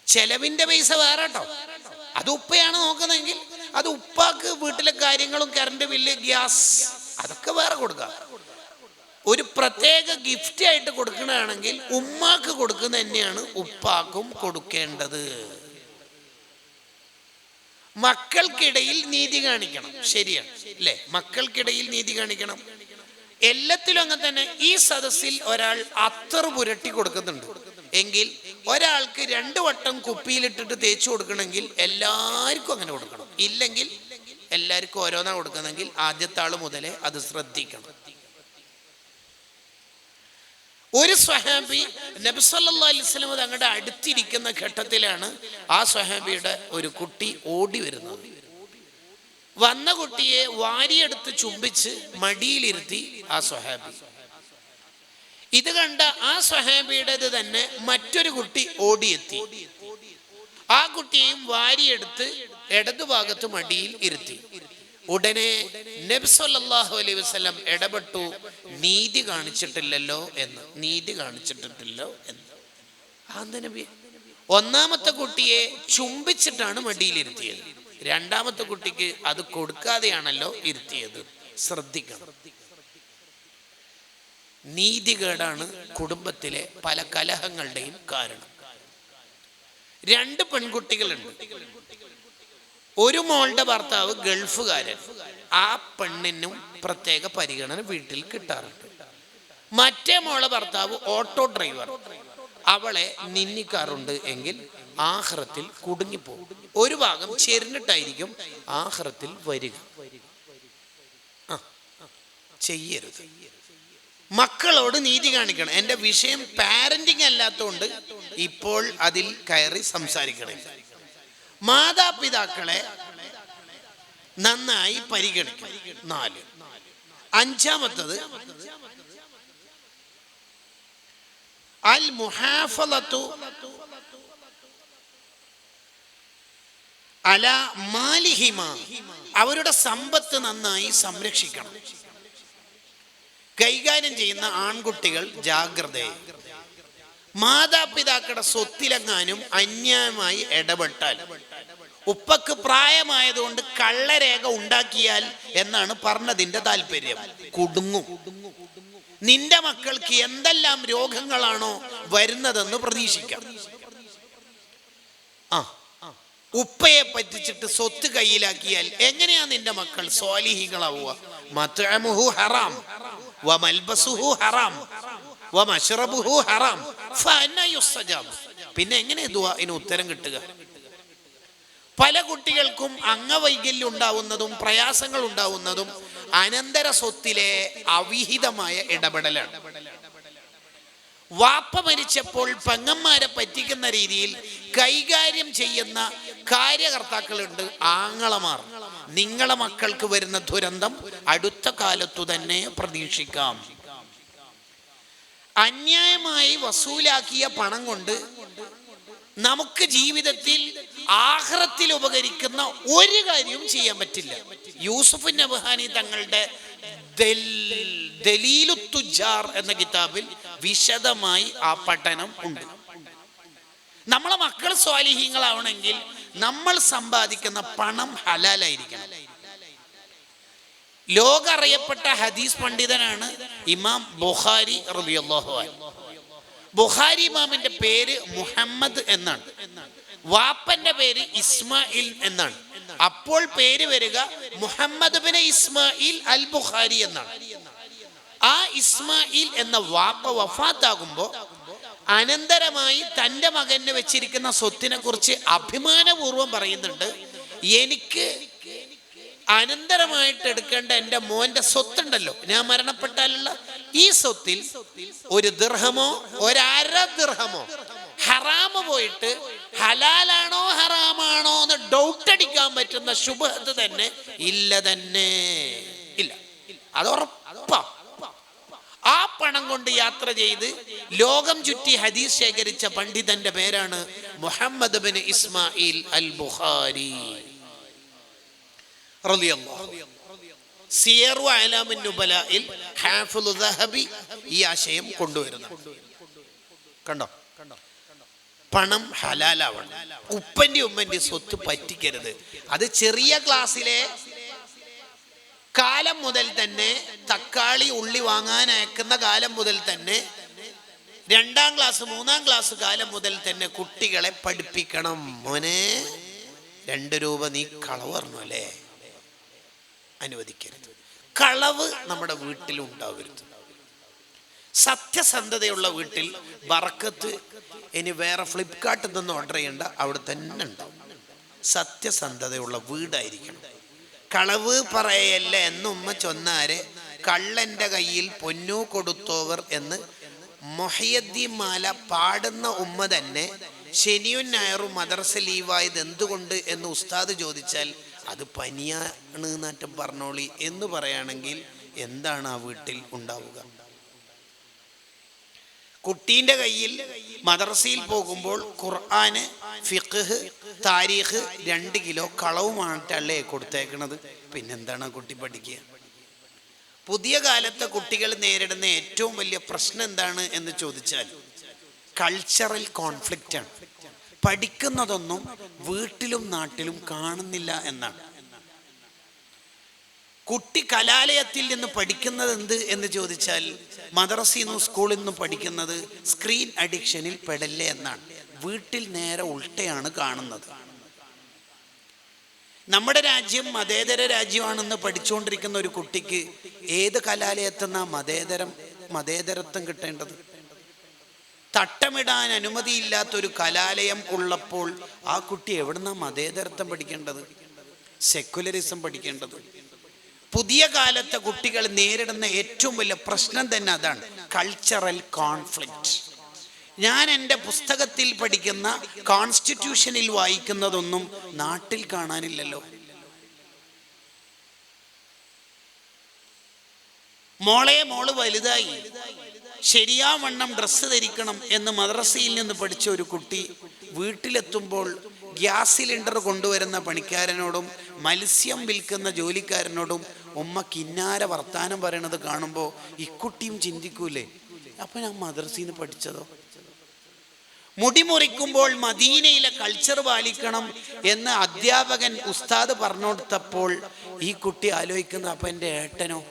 ചെലവിന്റെ പൈസ വേറെ കേട്ടോ. അത് ഉപ്പയാണ് നോക്കുന്നതെങ്കിൽ അത് ഉപ്പാക്ക് വീട്ടിലെ കാര്യങ്ങളും കറണ്ട് ബില്ല്, ഗ്യാസ്, അതൊക്കെ വേറെ കൊടുക്കുക. ഒരു പ്രത്യേക ഗിഫ്റ്റ് ആയിട്ട് കൊടുക്കണമെങ്കിൽ ഉമ്മാക്ക് കൊടുക്കുന്ന തന്നെയാണ് ഉപ്പാക്കും കൊടുക്കേണ്ടത്. മക്കൾക്കിടയിൽ നീതി കാണിക്കണം. ശരിയാണ് അല്ലേ? മക്കൾക്കിടയിൽ നീതി കാണിക്കണം. എല്ലാത്തിലും അങ്ങനെ തന്നെ. ഈ സദസ്സിൽ ഒരാൾ അത്തർ പുരട്ടി കൊടുക്കുന്നുണ്ട് എങ്കിൽ ഒരാൾക്ക് 2 വട്ടം കുപ്പിയിലിട്ടിട്ട് തേച്ചു കൊടുക്കണമെങ്കിൽ എല്ലാവർക്കും അങ്ങനെ കൊടുക്കണം. ഇല്ലെങ്കിൽ എല്ലാവർക്കും ഓരോന്നാ കൊടുക്കുന്നെങ്കിൽ ആദ്യത്തെ ആൾ മുതലേ അത് ശ്രദ്ധിക്കണം. ഒരു സ്വഹാബി നബി സല്ലല്ലാഹു അലൈഹി വസല്ലം തങ്ങളുടെ അടുത്തിരിക്കുന്ന ഘട്ടത്തിലാണ് ആ സ്വഹാബിയുടെ ഒരു കുട്ടി ഓടി വരുന്നത്. വന്ന കുട്ടിയെ വാരിയെടുത്ത് ചുംബിച്ച് മടിയിലിരുത്തി ആ സ്വഹാബി. ഇത് കണ്ട ആ സ്വഹാബിയുടേത് തന്നെ മറ്റൊരു കുട്ടി ഓടിയെത്തി. ആ കുട്ടിയെയും വാരിയെടുത്ത് ഇടതുഭാഗത്ത് മടിയിൽ ഇരുത്തി. ഉടനെ നബി സല്ലല്ലാഹു അലൈഹി വസല്ലം ഇടപെട്ടു, നീതി കാണിച്ചിട്ടില്ലല്ലോ എന്ന്. നീതി കാണിച്ചിട്ടില്ലല്ലോ എന്ന്. അതെന്താ നബി? ഒന്നാമത്തെ കുട്ടിയെ ചുംബിച്ചിട്ടാണ് മടിയിലിരുത്തിയത്. രണ്ടാമത്തെ കുട്ടിക്ക് അത് കൊടുക്കാതെയാണല്ലോ ഇരുത്തിയത്. ശ്രദ്ധിക്കണം. നീതികേടാണ് കുടുംബത്തിലെ പല കലഹങ്ങളുടെയും കാരണം. 2 പെൺകുട്ടികളുണ്ട്. ഒരു മോളുടെ ഭർത്താവ് ഗൾഫുകാരൻ. ആ പെണ്ണിനും പ്രത്യേക പരിഗണന വീട്ടിൽ കിട്ടാറുണ്ട്. മറ്റേ മോളെ ഭർത്താവ് ഓട്ടോ ഡ്രൈവർ. അവളെ നിന്ദിക്കാറുണ്ട് എങ്കിൽ ആഖിറത്തിൽ കുടുങ്ങിപ്പോകും. ഒരു ഭാഗം ചെരിഞ്ഞിട്ടായിരിക്കും ആഖിറത്തിൽ വരിക. ചെയ്യരുത്. മക്കളോട് നീതി കാണിക്കണം. എൻ്റെ വിഷയം പാരന്റിങ് അല്ലാത്തതുകൊണ്ട് ഇപ്പോൾ അതിൽ കയറി സംസാരിക്കണം. മാതാപിതാക്കളെ നന്നായി പരിഗണിക്കണം. 4. അഞ്ചാമത്തത് അൽ മുഹാഫളതു അല മാലിഹിമ. അവരുടെ സമ്പത്ത് നന്നായി സംരക്ഷിക്കണം. കൈകാര്യം ചെയ്യുന്ന ആൺകുട്ടികൾ ജാഗ്രതയെ. മാതാപിതാക്കളുടെ സ്വത്തിലെങ്ങാനും അന്യായമായി ഇടപെട്ടാൽ, ഉപ്പക്ക് പ്രായമായതുകൊണ്ട് കള്ളരേഖ ഉണ്ടാക്കിയാൽ എന്നാണ് പറഞ്ഞതിന്റെ താല്പര്യം, കുടുങ്ങും. നിന്റെ മക്കൾക്ക് എന്തെല്ലാം രോഗങ്ങളാണോ വരുന്നതെന്ന് പ്രതീക്ഷിക്കാം. ഉപ്പയെ പറ്റിച്ചിട്ട് സ്വത്ത് കയ്യിലാക്കിയാൽ എങ്ങനെയാ നിന്റെ മക്കൾ സ്വാലിഹികളാവുക? മത്അമുഹു ഹറാം വമൽബസുഹു ഹറാം വമശ്റബുഹു ഹറാം ഫഅന്ന യുസ്തജാബ്. പിന്നെ എങ്ങനെ ദുആഇന് ഉത്തരം കിട്ടുക? പല കുട്ടികൾക്കും അംഗവൈകല്യം ഉണ്ടാവുന്നതും പ്രയാസങ്ങൾ ഉണ്ടാവുന്നതും അനന്തര സ്വത്തിലെ അവിഹിതമായ ഇടപെടലാണ്. വാപ്പ മരിച്ചപ്പോൾ പെങ്ങന്മാരെ പറ്റിക്കുന്ന രീതിയിൽ കൈകാര്യം ചെയ്യുന്ന കാര്യകർത്താക്കളുണ്ട്, ആങ്ങളമാർ. നിങ്ങളെ മക്കൾക്ക് വരുന്ന ദുരന്തം അടുത്ത കാലത്തു തന്നെ പ്രതീക്ഷിക്കാം. അന്യായമായി വസൂലാക്കിയ പണം കൊണ്ട് നമുക്ക് ജീവിതത്തിൽ ആഖിറത്തിൽ ഉപകരിക്കുന്ന ഒരു കാര്യവും ചെയ്യാൻ പറ്റില്ല. യൂസുഫ് നബ്ഹാനി തങ്ങളുടെ ദലീലു തുജാർ എന്ന കിതാബിൽ വിശദമായി ആ പഠനം ഉണ്ട്. നമ്മളെ മക്കൾ സ്വാലിഹീങ്ങളാവണമെങ്കിൽ നമ്മൾ സമ്പാദിക്കുന്ന പണം ഹലാലായിരിക്കണം. ലോക അറിയപ്പെട്ട ഹദീസ് പണ്ഡിതനാണ് ഇമാം ബുഖാരി റളിയല്ലാഹു അൻഹു. ബുഖാരി ഇമാമിന്റെ പേര് മുഹമ്മദ് എന്നാണ്, വാപ്പന്റെ പേര് ഇസ്മായിൽ എന്നാണ്. അപ്പോൾ പേര് വരിക മുഹമ്മദ് ബിൻ ഇസ്മായിൽ അൽ ബുഖാരി എന്നാണ്. ആ ഇസ്മായിൽ എന്ന വാപ്പ വഫാത്താകുമ്പോൾ അനന്തരമായി തൻ്റെ മകന് വെച്ചിരിക്കുന്ന സ്വത്തിനെ കുറിച്ച് അഭിമാനപൂർവ്വം പറയുന്നുണ്ട്, എനിക്ക് അനന്തരമായിട്ട് എടുക്കേണ്ട എൻ്റെ മോന്റെ സ്വത്തുണ്ടല്ലോ, ഞാൻ മരണപ്പെട്ടാലുള്ള ഈ സ്വത്തിൽ ഒരു ദിർഹമോ ഒരര ദിർഹമോ ഹറാമ് പോയിട്ട് ഹലാലാണോ ഹറാമാണോ എന്ന് ഡൗട്ട് അടിക്കാൻ പറ്റുന്ന ശുബഹത്ത് തന്നെ ഇല്ല, തന്നെ ഇല്ല, അത് ഉറപ്പാ. ആ പണം കൊണ്ട് യാത്ര ചെയ്ത് ലോകം ചുറ്റി ഹദീസ് ശേഖരിച്ച പണ്ഡിതന്റെ പേരാണ് മുഹമ്മദ് ബിൻ ഇസ്മായിൽ അൽ ബുഖാരി റളിയല്ലാഹു. സിയറു അലാമിൻ നുബലായിൽ ഹാഫിളു ദഹബി ഈ ആശയം കൊണ്ടുവരുന്നു. കണ്ടോ, പണം ഹലാലാവണം. ഉപ്പന്റെ ഉമ്മന്റെ സ്വത്ത് പറ്റിക്കരുത്. അത് ചെറിയ ക്ലാസ്സിലെ കാലം മുതൽ തന്നെ, തക്കാളി ഉള്ളി വാങ്ങാൻ അയക്കുന്ന കാലം മുതൽ തന്നെ, 2ാം ക്ലാസ് 3ാം ക്ലാസ് കാലം മുതൽ തന്നെ കുട്ടികളെ പഠിപ്പിക്കണം. മോനെ 2 രൂപ നീ കളവ് പറഞ്ഞു അല്ലേ, അനുവദിക്കരുത്. കളവ് നമ്മുടെ വീട്ടിൽ ഉണ്ടാവരുത്. സത്യസന്ധതയുള്ള വീട്ടിൽ ബറക്കത്ത്. ഇനി വേറെ ഫ്ലിപ്കാർട്ടിൽ നിന്ന് ഓർഡർ ചെയ്യണ്ട, അവിടെ തന്നെ ഉണ്ടാവും. സത്യസന്ധതയുള്ള വീടായിരിക്കണം. കളവ് പറയല്ല എന്ന് ഉമ്മ ചൊന്നാരെ കള്ളന്റെ കയ്യിൽ പൊന്നു കൊടുത്തോവർ എന്ന് മൊഹയ്യദ്ദീൻ മാല പാടുന്ന ഉമ്മ തന്നെ ശനിയും ഞായറും മദ്രസ ലീവായത് എന്തുകൊണ്ട് എന്ന് ഉസ്താദ് ചോദിച്ചാൽ അത് പനിയാണ് നാറ്റം പറഞ്ഞോളി എന്ന് പറയുകയാണെങ്കിൽ എന്താണ് ആ വീട്ടിൽ ഉണ്ടാവുക? കുട്ടീൻ്റെ കയ്യിൽ മദ്രസയിൽ പോകുമ്പോൾ ഖുർആന്, ഫിഖ്ഹ്, താരീഖ് 2 കിലോ കളവുമായിട്ടല്ലേ കൊടുത്തേക്കണത്. പിന്നെന്താണ് ആ കുട്ടി പഠിക്കുക? പുതിയ കാലത്തെ കുട്ടികൾ നേരിടുന്ന ഏറ്റവും വലിയ പ്രശ്നം എന്താണ് എന്ന് ചോദിച്ചാൽ കൾച്ചറൽ കോൺഫ്ലിക്റ്റ് ആണ്. പഠിക്കുന്നതൊന്നും വീട്ടിലും നാട്ടിലും കാണുന്നില്ല എന്നാണ്. കുട്ടി കലാലയത്തിൽ നിന്ന് പഠിക്കുന്നത് എന്ത് എന്ന് ചോദിച്ചാൽ മദ്രസയിൽ നിന്നും സ്കൂളിൽ നിന്നും പഠിക്കുന്നത് സ്ക്രീൻ അഡിക്ഷനിൽ പെടല്ലേ എന്നാണ്. വീട്ടിൽ നേരെ ഉൾട്ടയാണ് കാണുന്നത്. നമ്മുടെ രാജ്യം മതേതര രാജ്യമാണെന്ന് പഠിച്ചുകൊണ്ടിരിക്കുന്ന ഒരു കുട്ടിക്ക് ഏത് കലാലയത്തെന്നാ മതേതരത്വം കിട്ടേണ്ടത്? തട്ടമിടാൻ അനുമതിയില്ലാത്തൊരു കലാലയം ഉള്ളപ്പോൾ ആ കുട്ടി എവിടുന്നാ മതേതരത്വം പഠിക്കേണ്ടത്, സെക്യുലറിസം പഠിക്കേണ്ടത്? പുതിയ കാലത്തെ കുട്ടികൾ നേരിടുന്ന ഏറ്റവും വലിയ പ്രശ്നം തന്നെ അതാണ്, കൾച്ചറൽ കോൺഫ്ലിക്റ്റ്. ഞാൻ എൻ്റെ പുസ്തകത്തിൽ പഠിക്കുന്ന കോൺസ്റ്റിറ്റ്യൂഷനിൽ വായിക്കുന്നതൊന്നും നാട്ടിൽ കാണാനില്ലല്ലോ. മോള് വലുതായി, ശരിയാവണ്ണം ഡ്രസ്സ് ധരിക്കണം എന്ന് മദ്രസയിൽ നിന്ന് പഠിച്ച ഒരു കുട്ടി വീട്ടിലെത്തുമ്പോൾ ഗ്യാസ് സിലിണ്ടർ കൊണ്ടുവരുന്ന പണിക്കാരനോടും മത്സ്യം വിൽക്കുന്ന ജോലിക്കാരനോടും ഉമ്മ കിന്നാര വർത്താനം പറയണത് കാണുമ്പോൾ ഇക്കുട്ടിയും ചിന്തിക്കൂലേ, അപ്പൊ ഞാൻ മദ്രസയിൽ നിന്ന് പഠിച്ചതോ? മുടി മുറിക്കുമ്പോൾ മദീനയിലെ കൾച്ചർ പാലിക്കണം എന്ന് അധ്യാപകൻ ഉസ്താദ് പറഞ്ഞു കൊടുത്തപ്പോൾ ഈ കുട്ടി ആലോചിക്കുന്ന അപ്പൊ എൻ്റെ ഏട്ടനോ?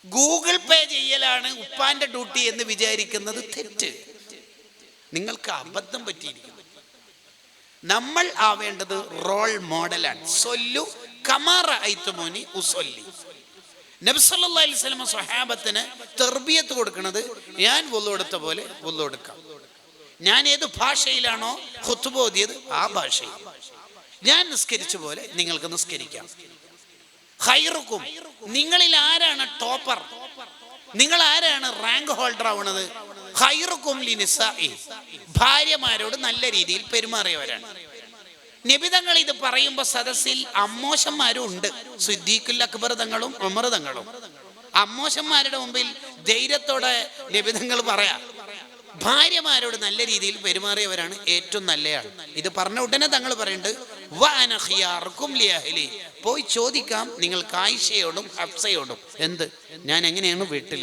ഗൂഗിൾ പേ ചെയ്യലാണ് ഉപ്പാന്റെ ഡ്യൂട്ടി എന്ന് വിചാരിക്കുന്നത് തെറ്റ്. നിങ്ങൾക്ക് അബദ്ധം പറ്റിയിരിക്കുന്നു. നമ്മൾ ആവേണ്ടത് റോൾ മോഡലാണ്. സൊല്ലു കമാ റഅയ്തുമൂനി ഉസല്ലി. നബി സല്ലല്ലാഹു അലൈഹി വസല്ലം സ്വഹാബത്തിന് തർബിയത്ത് കൊടുക്കുന്നത് ഞാൻ വുളു എടുത്ത പോലെ വുളു എടുക്കാം. ഞാൻ ഏത് ഭാഷയിലാണോ ഖുത്ബ ഓതിയത് ആ ഭാഷയിൽ, ഞാൻ നിസ്കരിച്ച പോലെ നിങ്ങൾക്ക് നിസ്കരിക്കാം. ഖൈറുക്കും, നിങ്ങളിൽ ആരാണ് ടോപ്പർ, നിങ്ങൾ ആരാണ് റാങ്ക് ഹോൾഡർ ആവുന്നത്? ഖൈറുക്കും ലിനിസാഇ, ഭാര്യമാരോട് നല്ല രീതിയിൽ പെരുമാറിയവരാണ്. നബിതങ്ങൾ ഇത് പറയുമ്പോൾ സദസ്സിൽ അമ്മോശന്മാരും ഉണ്ട്, സിദ്ദീഖുൽ അക്ബർ തങ്ങളും ഉമർ തങ്ങളും. അമ്മോശന്മാരുടെ മുമ്പിൽ ധൈര്യത്തോടെ ലഭിതങ്ങൾ പറയാം, ഭാര്യമാരോട് നല്ല രീതിയിൽ പെരുമാറിയവരാണ് ഏറ്റവും നല്ലയാൾ. ഇത് പറഞ്ഞ ഉടനെ തങ്ങൾ പറയുന്നുണ്ട്, പോയി ചോദിക്കാം നിങ്ങൾക്ക് ആയിഷയോടും ഹഫ്സയോടും എന്ത്, ഞാൻ എങ്ങനെയാണ് വീട്ടിൽ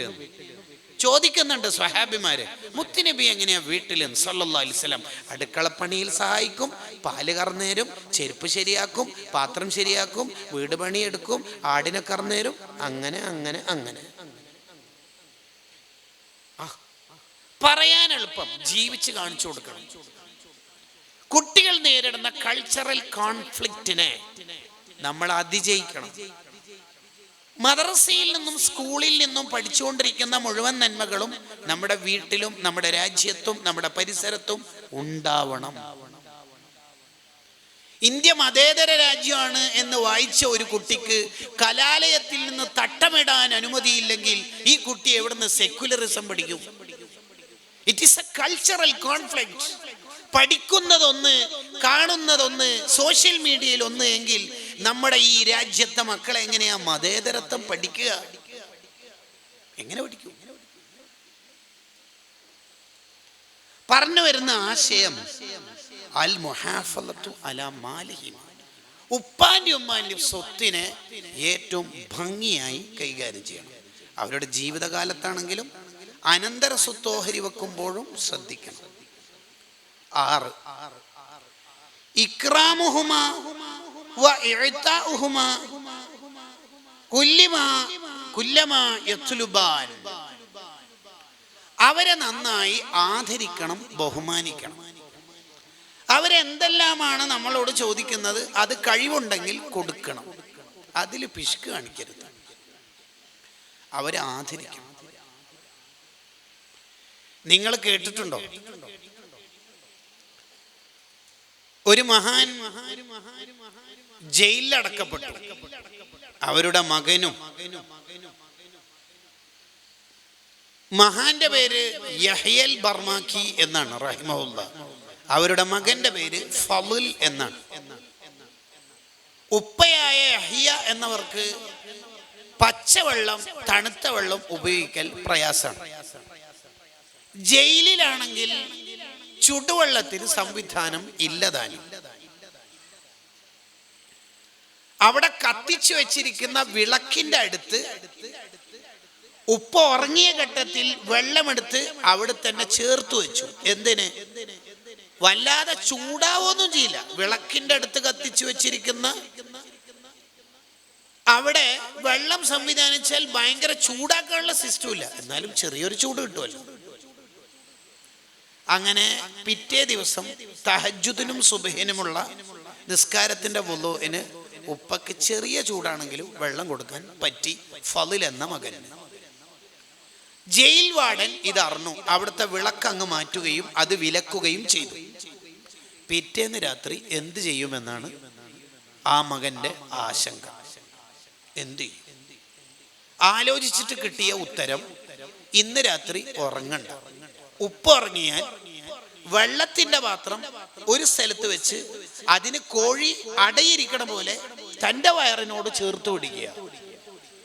ചോദിക്കുന്നുണ്ട്. സ്വഹാബിമാര് മുത്തുനബി എങ്ങനെയാ വീട്ടിൽ സല്ലല്ലാഹു അലൈഹി വസല്ലം അടുക്കളപ്പണിയിൽ സഹായിക്കും, പാല് കറന്നേരും, ചെരുപ്പ് ശരിയാക്കും, പാത്രം ശരിയാക്കും, വീട് പണിയെടുക്കും, ആടിനെ കറന്നേരും, അങ്ങനെ അങ്ങനെ അങ്ങനെ. പറയാൻ എളുപ്പം, ജീവിച്ച് കാണിച്ചു കൊടുക്കണം. കുട്ടികൾ നേരിടുന്ന കൾച്ചറൽ കോൺഫ്ലിക്റ്റിനെ നമ്മൾ അതിജയിക്കണം. മദ്രസയിൽ നിന്നും സ്കൂളിൽ നിന്നും പഠിച്ചുകൊണ്ടിരിക്കുന്ന മുഴുവൻ നന്മകളും നമ്മുടെ വീട്ടിലും നമ്മുടെ രാജ്യത്തും നമ്മുടെ പരിസരത്തും ഉണ്ടാവണം. ഇന്ത്യ മതേതര രാജ്യമാണ് എന്ന് വായിച്ച ഒരു കുട്ടിക്ക് കലാലയത്തിൽ നിന്ന് തട്ടമിടാൻ അനുമതിയില്ലെങ്കിൽ ഈ കുട്ടി എവിടുന്ന് സെക്യുലറിസം പഠിക്കും? It is a cultural conflict. പഠിക്കുന്നതൊന്ന്, കാണുന്നതൊന്ന്, സോഷ്യൽ മീഡിയയിൽ ഒന്ന് എങ്കിൽ നമ്മുടെ ഈ രാജ്യത്തെ മക്കളെ എങ്ങനെയാ മതേതരത്വം പഠിക്കുക? എങ്ങനെ പഠിക്കും? പറഞ്ഞു വരുന്ന ആശയം അൽ മുഹാഫളത്തു അലാ മാലിഹിം, ഉപ്പാന്റെ ഉമ്മാന്റെ സ്വത്തിനെ ഏറ്റവും ഭംഗിയായി കൈകാര്യം ചെയ്യണം. അവരുടെ ജീവിതകാലത്താണെങ്കിലും അനന്തര സ്വത്ത് ഓഹരി വെക്കുമ്പോഴും ശ്രദ്ധിക്കണം. 6 ഇക്റാമുഹുമാ വ ഇഅതാഉഹുമാ കുല്ലമാ യത്ലുബാൻ, അവരെ നന്നായി ആദരിക്കണം, ബഹുമാനിക്കണം. അവരെന്തെല്ലാമാണ് നമ്മളോട് ചോദിക്കുന്നത് അത് കഴിവുണ്ടെങ്കിൽ കൊടുക്കണം, അതിൽ പിശുക്ക് കാണിക്കരുത്. അവരെ ആദരിക്കണം. നിങ്ങൾ കേട്ടിട്ടുണ്ടോ, ഒരു മഹാൻ ജയിലിലടക്കപ്പെട്ടു. അവരുടെ മകനും, മഹാന്റെ പേര് യഹ്യൽ ബർമാക്കി എന്നാണ് റഹിമഹുല്ലാ, അവരുടെ മകന്റെ പേര് ഫളുൽ എന്നാണ്. ഉപ്പയായ യഹ്യ എന്നവർക്ക് പച്ചവെള്ളം തണുത്ത വെള്ളം ഉപയോഗിക്കൽ പ്രയാസമാണ്. ജയിലിലാണെങ്കിൽ ചുടുവെള്ളത്തിന് സംവിധാനം ഇല്ലതാനും. അവിടെ കത്തിച്ചു വെച്ചിരിക്കുന്ന വിളക്കിന്റെ അടുത്ത് ഉപ്പ ഉറങ്ങിയ ഘട്ടത്തിൽ വെള്ളമെടുത്ത് അവിടെ തന്നെ ചേർത്ത് വെച്ചു. എന്തിന്? വല്ലാതെ ചൂടാവൊന്നും ചെയ്യില്ല. വിളക്കിന്റെ അടുത്ത് കത്തിച്ചു വെച്ചിരിക്കുന്ന അവിടെ വെള്ളം സംവിധാനിച്ചാൽ ഭയങ്കര ചൂടാക്കാനുള്ള സിസ്റ്റം ഇല്ല, എന്നാലും ചെറിയൊരു ചൂട് കിട്ടുമല്ലോ. അങ്ങനെ പിറ്റേ ദിവസം തഹജ്ജുദിനും സുബ്ഹിനുമുള്ള നിസ്കാരത്തിന്റെ വുളൂഇന് ഉപ്പക്ക് ചെറിയ ചൂടാണെങ്കിലും വെള്ളം കൊടുക്കാൻ പറ്റി ഫളിൽ എന്ന മകന്. ജയിൽ വാർഡൻ ഇതറിഞ്ഞു. അവിടുത്തെ വിളക്ക് അങ്ങ് മാറ്റുകയും അത് വിലക്കുകയും ചെയ്തു. പിറ്റേന്ന് രാത്രി എന്ത് ചെയ്യുമെന്നാണ് ആ മകന്റെ ആശങ്ക. എന്ത് ചെയ്യും? ആലോചിച്ചിട്ട് കിട്ടിയ ഉത്തരം, ഇന്ന് രാത്രി ഉറങ്ങണ്ട. ഉപ്പ് ഉറങ്ങിയാൽ വെള്ളത്തിന്റെ പാത്രം ഒരു സ്ഥലത്ത് വെച്ച് അതിന് കോഴി അടയിരിക്കണ പോലെ തൻ്റെ വയറിനോട് ചേർത്ത് പിടിക്കുക.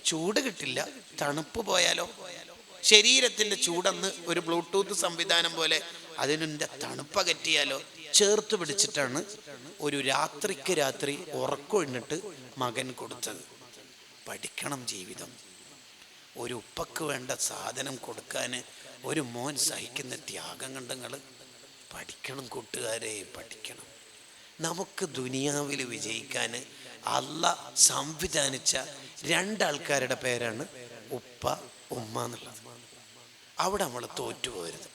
ചൂട് കിട്ടില്ല, തണുപ്പ് പോയാലോ? ശരീരത്തിന്റെ ചൂടെന്ന് ഒരു ബ്ലൂടൂത്ത് സംവിധാനം പോലെ അതിനെ തണുപ്പകറ്റിയാലോ? ചേർത്ത് പിടിച്ചിട്ടാണ് ഒരു രാത്രിക്ക് രാത്രി ഉറക്കൊഴിഞ്ഞിട്ട് മകൻ കൊടുത്തത്. പഠിക്കണം ജീവിതം. ഒരു ഉപ്പക്ക് വേണ്ട സാധനം കൊടുക്കാൻ ഒരു മോൻ സഹിക്കുന്ന ത്യാഗം കണ്ടങ്ങൾ പഠിക്കണം. കൂട്ടുകാരെ, പഠിക്കണം. നമുക്ക് ദുനിയാവിൽ വിജയിക്കാൻ അല്ലാഹ് സംവിധാനിച്ച 2 ആൾക്കാരുടെ പേരാണ് ഉപ്പ, ഉമ്മ എന്നുള്ളത്. അവിടെ നമ്മൾ തോറ്റുപോകരുത്.